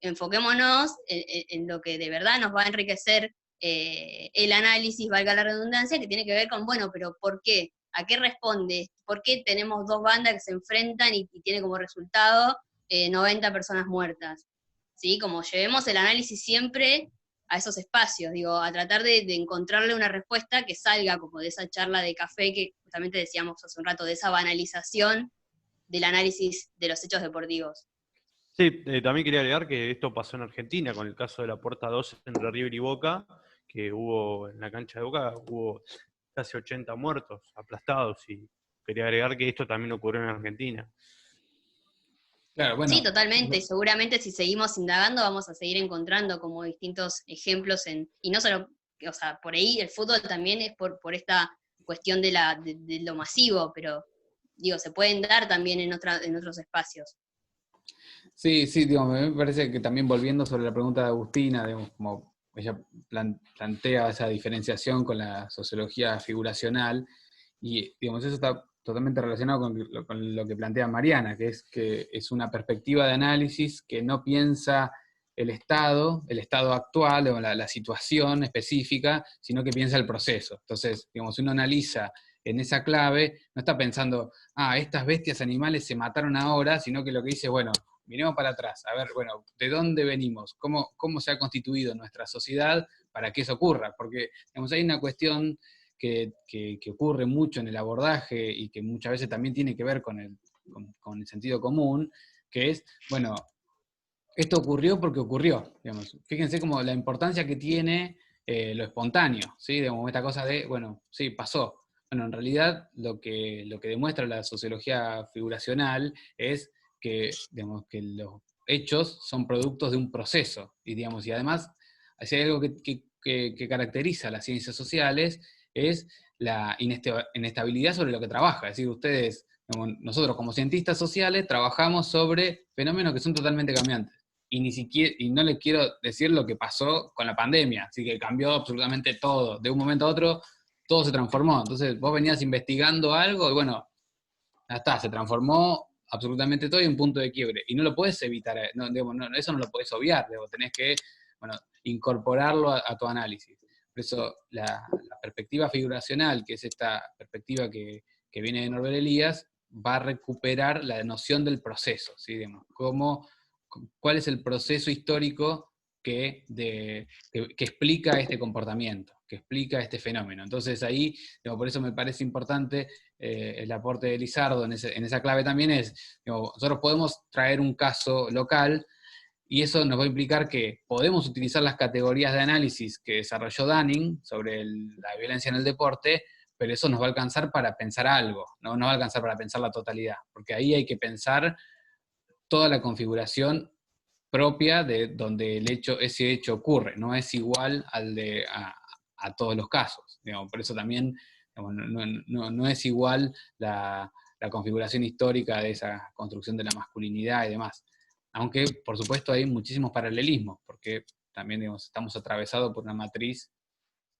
enfoquémonos en lo que de verdad nos va a enriquecer el análisis, valga la redundancia, que tiene que ver con, bueno, pero ¿por qué? ¿A qué responde? ¿Por qué tenemos dos bandas que se enfrentan y tiene como resultado 90 personas muertas? ¿Sí? Como llevemos el análisis siempre a esos espacios, digo, a tratar de encontrarle una respuesta que salga como de esa charla de café que justamente decíamos hace un rato, de esa banalización del análisis de los hechos deportivos. Sí, también quería agregar que esto pasó en Argentina con el caso de la puerta 2 entre River y Boca, que hubo en la cancha de Boca, hubo casi 80 muertos, aplastados, y quería agregar que esto también ocurrió en Argentina. Claro, Sí, bueno, totalmente. Seguramente si seguimos indagando vamos a seguir encontrando como distintos ejemplos y no solo, o sea, por ahí el fútbol también es por esta cuestión de lo masivo, pero digo, se pueden dar también en otros espacios. sí, sí, digamos, me parece que también volviendo sobre la pregunta de Agustina, digamos, como ella plantea esa diferenciación con la sociología figuracional, y digamos, eso está totalmente relacionado con lo que plantea Mariana, que es una perspectiva de análisis que no piensa el estado actual o la situación específica, sino que piensa el proceso. Entonces, digamos, si uno analiza en esa clave, no está pensando, estas bestias animales se mataron ahora, sino que lo que dice, bueno, miremos para atrás, a ver, bueno, ¿de dónde venimos? ¿Cómo se ha constituido nuestra sociedad para que eso ocurra? Porque, digamos, hay una cuestión que ocurre mucho en el abordaje y que muchas veces también tiene que ver con el sentido común, que es, bueno, esto ocurrió porque ocurrió, digamos. Fíjense como la importancia que tiene lo espontáneo, ¿sí? Digamos, esta cosa de, bueno, sí, pasó. Bueno, en realidad lo que demuestra la sociología figuracional es que, digamos, que los hechos son productos de un proceso, y, digamos, y además, si hay algo que caracteriza a las ciencias sociales, es la inestabilidad sobre lo que trabaja. Es decir, nosotros como cientistas sociales trabajamos sobre fenómenos que son totalmente cambiantes. Y no les quiero decir lo que pasó con la pandemia, así que cambió absolutamente todo. De un momento a otro, todo se transformó. Entonces, vos venías investigando algo y bueno, ya está, se transformó absolutamente todo y un punto de quiebre. Y no lo puedes evitar, eso no lo puedes obviar, tenés que, bueno, incorporarlo a tu análisis. Por eso, la perspectiva figuracional, que es esta perspectiva que viene de Norbert Elias, va a recuperar la noción del proceso, ¿sí? Digamos, cuál es el proceso histórico que explica este comportamiento, que explica este fenómeno. Entonces ahí, por eso me parece importante el aporte de Lizardo en esa clave también es, nosotros podemos traer un caso local y eso nos va a implicar que podemos utilizar las categorías de análisis que desarrolló Dunning sobre la violencia en el deporte, pero eso nos va a alcanzar para pensar algo, no va a alcanzar para pensar la totalidad, porque ahí hay que pensar toda la configuración propia de donde ese hecho ocurre, no es igual a todos los casos. Digamos, por eso también no es igual la configuración histórica de esa construcción de la masculinidad y demás. Aunque, por supuesto, hay muchísimos paralelismos, porque también estamos atravesados por una matriz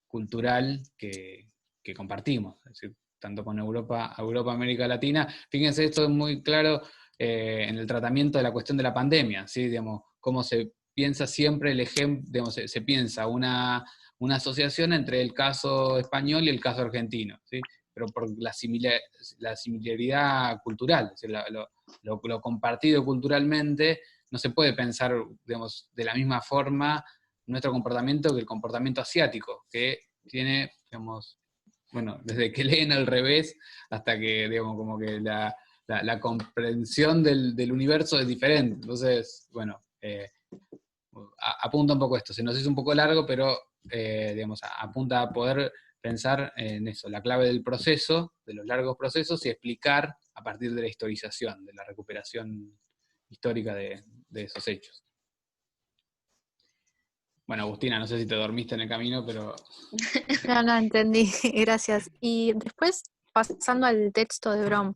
cultural que compartimos, es decir, tanto con Europa, América Latina. Fíjense, esto es muy claro en el tratamiento de la cuestión de la pandemia, ¿sí? Digamos, cómo se piensa siempre el ejemplo, digamos, se piensa una asociación entre el caso español y el caso argentino, ¿sí? Pero por la similaridad cultural, es decir, lo compartido culturalmente, no se puede pensar, digamos, de la misma forma nuestro comportamiento que el comportamiento asiático, que tiene, digamos, bueno, desde que leen al revés hasta que, digamos, como que la comprensión del universo es diferente. Entonces, bueno, apunta un poco esto. Se nos hizo un poco largo, pero, digamos, apunta a poder pensar en eso, la clave del proceso, de los largos procesos, y explicar a partir de la historización, de la recuperación histórica de esos hechos. Bueno, Agustina, no sé si te dormiste en el camino, pero... No, entendí, gracias. Y después, pasando al texto de Brom,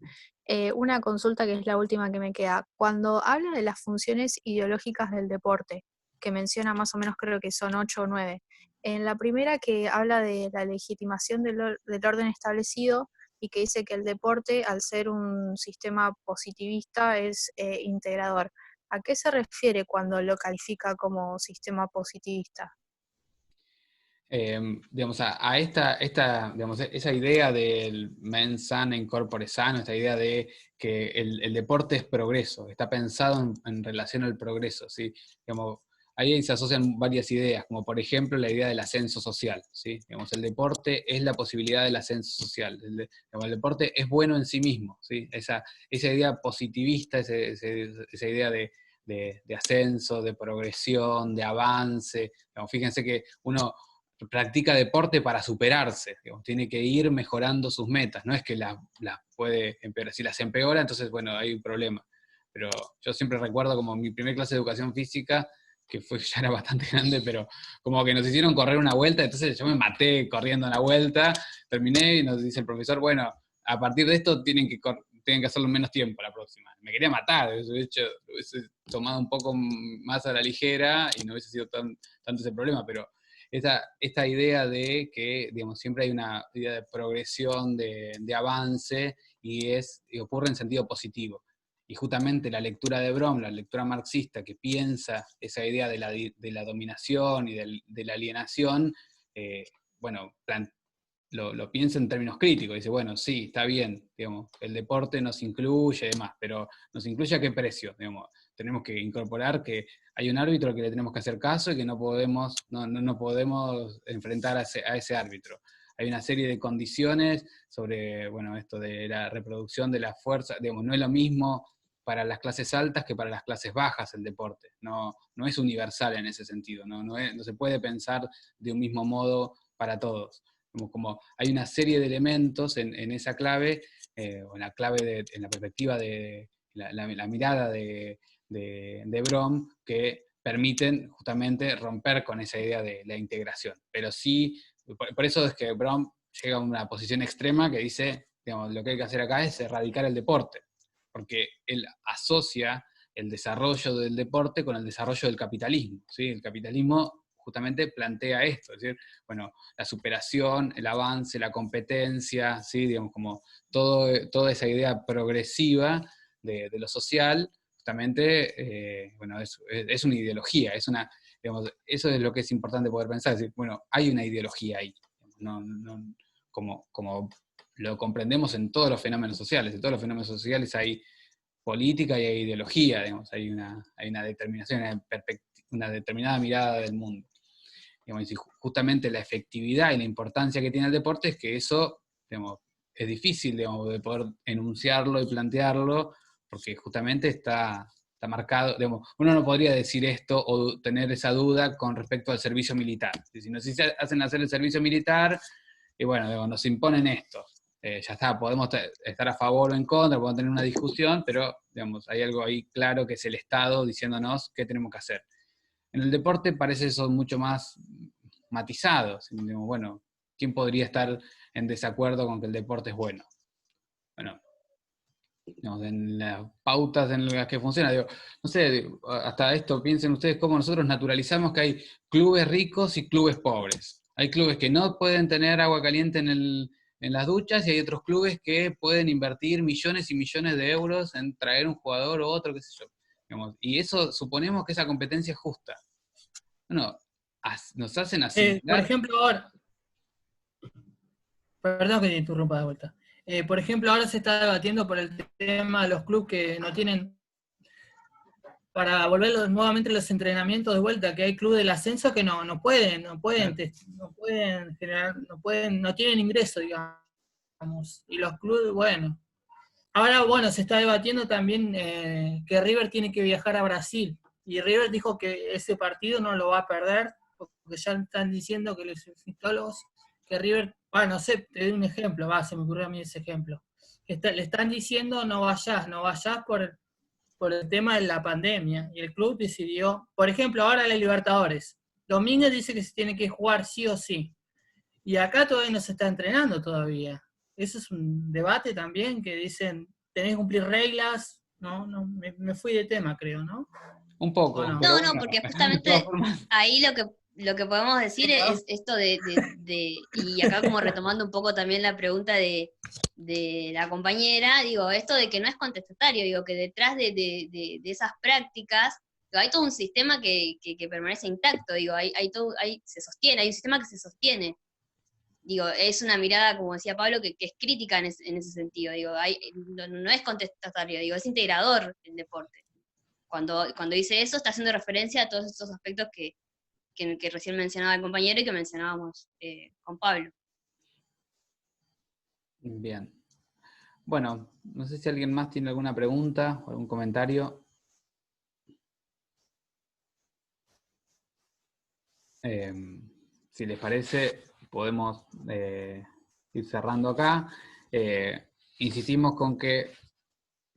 una consulta que es la última que me queda. Cuando habla de las funciones ideológicas del deporte, que menciona más o menos, creo que son 8 o 9, en la primera que habla de la legitimación del orden establecido y que dice que el deporte, al ser un sistema positivista, es integrador. ¿A qué se refiere cuando lo califica como sistema positivista? Digamos, a digamos, esa idea del mens sana in corpore sano, esta idea de que el deporte es progreso, está pensado en relación al progreso, ¿sí? Digamos, ahí se asocian varias ideas, como por ejemplo la idea del ascenso social, ¿sí? Digamos, el deporte es la posibilidad del ascenso social. Digamos, el deporte es bueno en sí mismo, ¿sí? Esa idea positivista, esa idea de ascenso, de progresión, de avance. Digamos, fíjense que uno practica deporte para superarse, digamos, tiene que ir mejorando sus metas, no es que las puede empeorar, si las empeora, entonces, bueno, hay un problema. Pero yo siempre recuerdo como mi primer clase de educación física, que ya era bastante grande, pero como que nos hicieron correr una vuelta, entonces yo me maté corriendo una vuelta, terminé y nos dice el profesor, bueno, a partir de esto tienen que hacerlo en menos tiempo la próxima. Me quería matar, lo hubiese tomado un poco más a la ligera y no hubiese sido tanto ese problema, pero esta idea de que, digamos, siempre hay una idea de progresión, de avance, y ocurre en sentido positivo. Y justamente la lectura de Brom, la lectura marxista que piensa esa idea de la dominación y de la alienación, bueno, lo piensa en términos críticos, dice, bueno, sí, está bien, digamos, el deporte nos incluye y demás, pero ¿nos incluye a qué precio? Digamos, tenemos que incorporar que hay un árbitro al que le tenemos que hacer caso y que no podemos enfrentar a ese árbitro. Hay una serie de condiciones sobre, bueno, esto de la reproducción de la fuerza, digamos, no es lo mismo para las clases altas que para las clases bajas el deporte, no es universal en ese sentido, no se puede pensar de un mismo modo para todos. Como hay una serie de elementos en esa clave, o en la clave, en la perspectiva de la mirada de Brom, que permiten justamente romper con esa idea de la integración. Pero sí, por eso es que Brom llega a una posición extrema que dice, digamos, lo que hay que hacer acá es erradicar el deporte, porque él asocia el desarrollo del deporte con el desarrollo del capitalismo, ¿sí? El capitalismo justamente plantea esto, es decir, bueno, la superación, el avance, la competencia, ¿sí? Digamos, como toda esa idea progresiva de lo social, justamente, bueno, es una ideología, digamos, eso es lo que es importante poder pensar, es decir, bueno, hay una ideología ahí, como lo comprendemos en todos los fenómenos sociales. En todos los fenómenos sociales hay política y hay ideología, digamos, hay una determinación, una determinada mirada del mundo. Digamos, y justamente la efectividad y la importancia que tiene el deporte es que eso, digamos, es difícil, digamos, de poder enunciarlo y plantearlo, porque justamente está marcado, digamos, uno no podría decir esto o tener esa duda con respecto al servicio militar. Si nos hacen hacer el servicio militar, y bueno, digamos, nos imponen esto. Ya está, podemos estar a favor o en contra, podemos tener una discusión, pero digamos, hay algo ahí claro que es el Estado diciéndonos qué tenemos que hacer. En el deporte parece eso mucho más matizado. Digamos, bueno, ¿quién podría estar en desacuerdo con que el deporte es bueno? Bueno, digamos, en las pautas en las que funciona, digo, no sé, hasta esto piensen ustedes cómo nosotros naturalizamos que hay clubes ricos y clubes pobres. Hay clubes que no pueden tener agua caliente en las duchas y hay otros clubes que pueden invertir millones y millones de euros en traer un jugador o otro, qué sé yo. Digamos, y eso, suponemos que esa competencia es justa. Bueno, nos hacen Por asimilar. ejemplo, ahora, perdón que te interrumpa de vuelta. Por ejemplo, ahora se está debatiendo por el tema de los clubes que no tienen, para volver nuevamente los entrenamientos de vuelta, que hay clubes del ascenso que no pueden generar, no tienen ingreso, digamos. Y los clubes, bueno. Ahora, bueno, se está debatiendo también que River tiene que viajar a Brasil. Y River dijo que ese partido no lo va a perder, porque ya están diciendo que los infectólogos, que River, no sé, te doy un ejemplo, se me ocurrió a mí ese ejemplo. Le están diciendo no vayas por el tema de la pandemia. Y el club decidió, por ejemplo, ahora la Libertadores. Domínguez dice que se tiene que jugar sí o sí. Y acá todavía no se está entrenando todavía. Eso es un debate también que dicen, tenés que cumplir reglas, ¿no? Me fui de tema, creo, ¿no? Un poco, No? pero No, bueno, porque de justamente todas formas, ahí lo que podemos decir es esto y acá como retomando un poco también la pregunta de la compañera, digo, esto de que no es contestatario, digo, que detrás de esas prácticas, digo, hay todo un sistema que permanece intacto, digo, se sostiene, hay un sistema que se sostiene. Digo, es una mirada, como decía Pablo, que es crítica en ese sentido, digo, no es contestatario, digo, es integrador el deporte. cuando dice eso, está haciendo referencia a todos estos aspectos que recién mencionaba el compañero y que mencionábamos con Pablo. Bien. Bueno, no sé si alguien más tiene alguna pregunta o algún comentario. Si les parece, podemos ir cerrando acá. Insistimos con que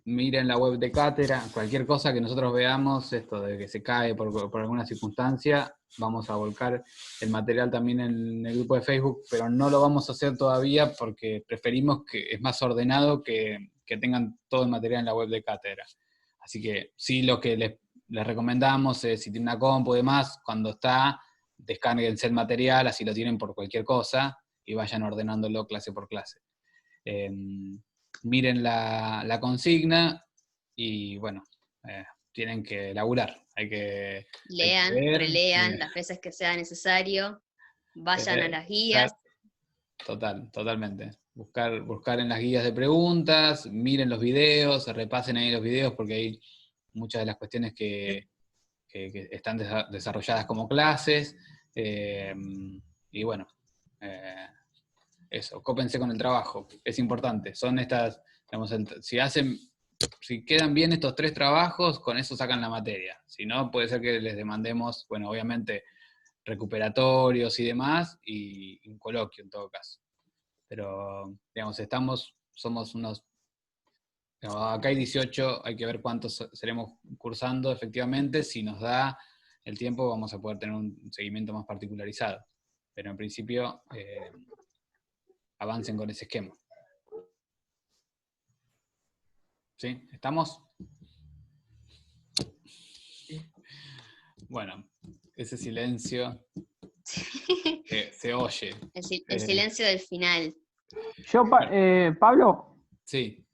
miren la web de Cátedra, cualquier cosa que nosotros veamos, esto de que se cae por alguna circunstancia, vamos a volcar el material también en el grupo de Facebook, pero no lo vamos a hacer todavía porque preferimos que es más ordenado que tengan todo el material en la web de Cátedra. Así que sí, lo que les recomendamos es, si tienen una compu y demás, cuando está, descárguense el material, así lo tienen por cualquier cosa, y vayan ordenándolo clase por clase. Miren la consigna, y bueno, tienen que laburar. Lean, ver, relean las veces que sea necesario, vayan a las guías. Totalmente. Buscar en las guías de preguntas, miren los videos, repasen ahí los videos, porque hay muchas de las cuestiones que están desarrolladas como clases, y bueno, eso, cópense con el trabajo, es importante. Son estas, digamos, si quedan bien estos 3 trabajos, con eso sacan la materia. Si no, puede ser que les demandemos, bueno, obviamente, recuperatorios y demás, y un coloquio en todo caso. Pero, digamos, somos unos, digamos, acá hay 18, hay que ver cuántos seremos cursando efectivamente. Si nos da el tiempo, vamos a poder tener un seguimiento más particularizado. Pero en principio, avancen con ese esquema. ¿Sí? ¿Estamos? Bueno, ese silencio se oye. El silencio del final. Yo, Pablo, Sí.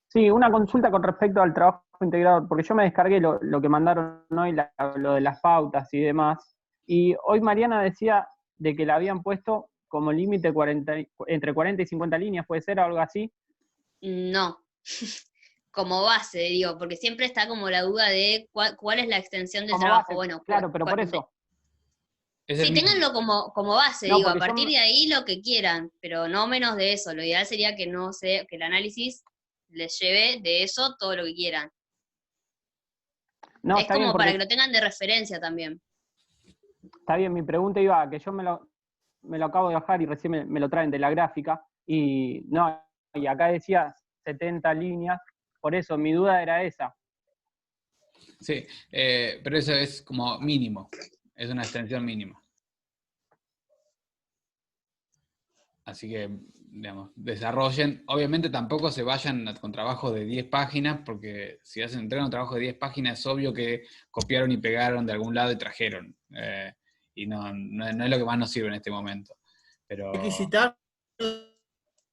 sí, una consulta con respecto al trabajo integrado, porque yo me descargué lo que mandaron hoy, lo de las pautas y demás, y hoy Mariana decía de que la habían puesto como límite entre 40 y 50 líneas, ¿puede ser algo así? No, como base, digo, porque siempre está como la duda de cuál es la extensión del Como trabajo. base, Bueno, claro, pero por eso. Sí, ténganlo como base, No, digo, a porque partir de ahí lo que quieran, pero no menos de eso. Lo ideal sería que que el análisis les lleve de eso todo lo que quieran. No, es está como bien, para que lo tengan de referencia también. Está bien, mi pregunta iba a que yo me lo acabo de bajar y recién me lo traen de la gráfica, y acá decía 70 líneas, por eso mi duda era esa. Sí, pero eso es como mínimo, es una extensión mínima. Así que, digamos, desarrollen. Obviamente tampoco se vayan con trabajos de 10 páginas, porque si entregan un trabajo de 10 páginas es obvio que copiaron y pegaron de algún lado y trajeron. Y no es lo que más nos sirve en este momento. Pero Hay que citar,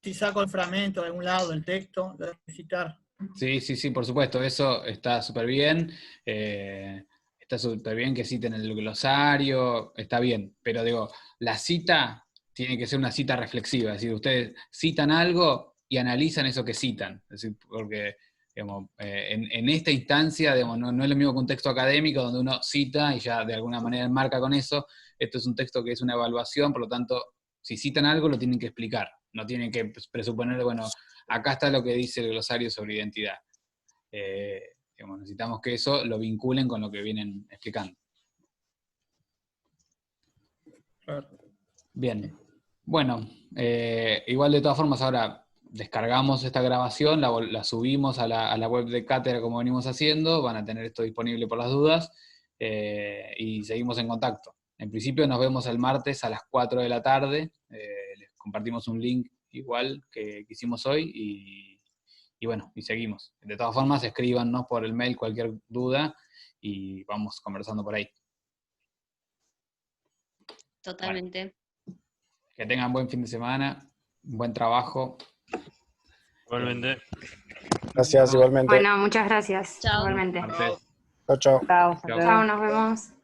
si saco el fragmento de algún lado del texto, lo hay que citar. sí, por supuesto, eso está súper bien. Está súper bien que citen el glosario, está bien. Pero digo, la cita tiene que ser una cita reflexiva, es decir, ustedes citan algo y analizan eso que citan, es decir, porque digamos, en esta instancia, digamos, no es lo mismo que un texto académico donde uno cita y ya de alguna manera enmarca con eso. Esto es un texto que es una evaluación, por lo tanto, si citan algo lo tienen que explicar, no tienen que presuponer, bueno, acá está lo que dice el glosario sobre identidad. Digamos, necesitamos que eso lo vinculen con lo que vienen explicando. Claro. Bien. Bueno, igual de todas formas ahora descargamos esta grabación, la subimos a la web de Cátedra como venimos haciendo, van a tener esto disponible por las dudas, y seguimos en contacto. En principio nos vemos el martes a las 4 de la tarde, les compartimos un link igual que hicimos hoy, y bueno, y seguimos. De todas formas, escríbanos por el mail cualquier duda, y vamos conversando por ahí. Totalmente. Bueno. Que tengan buen fin de semana, buen trabajo. Igualmente. Gracias, igualmente. Bueno, muchas gracias. Chao. Igualmente. Martes. Chao, chao. Chao, Chao. Chao, nos vemos.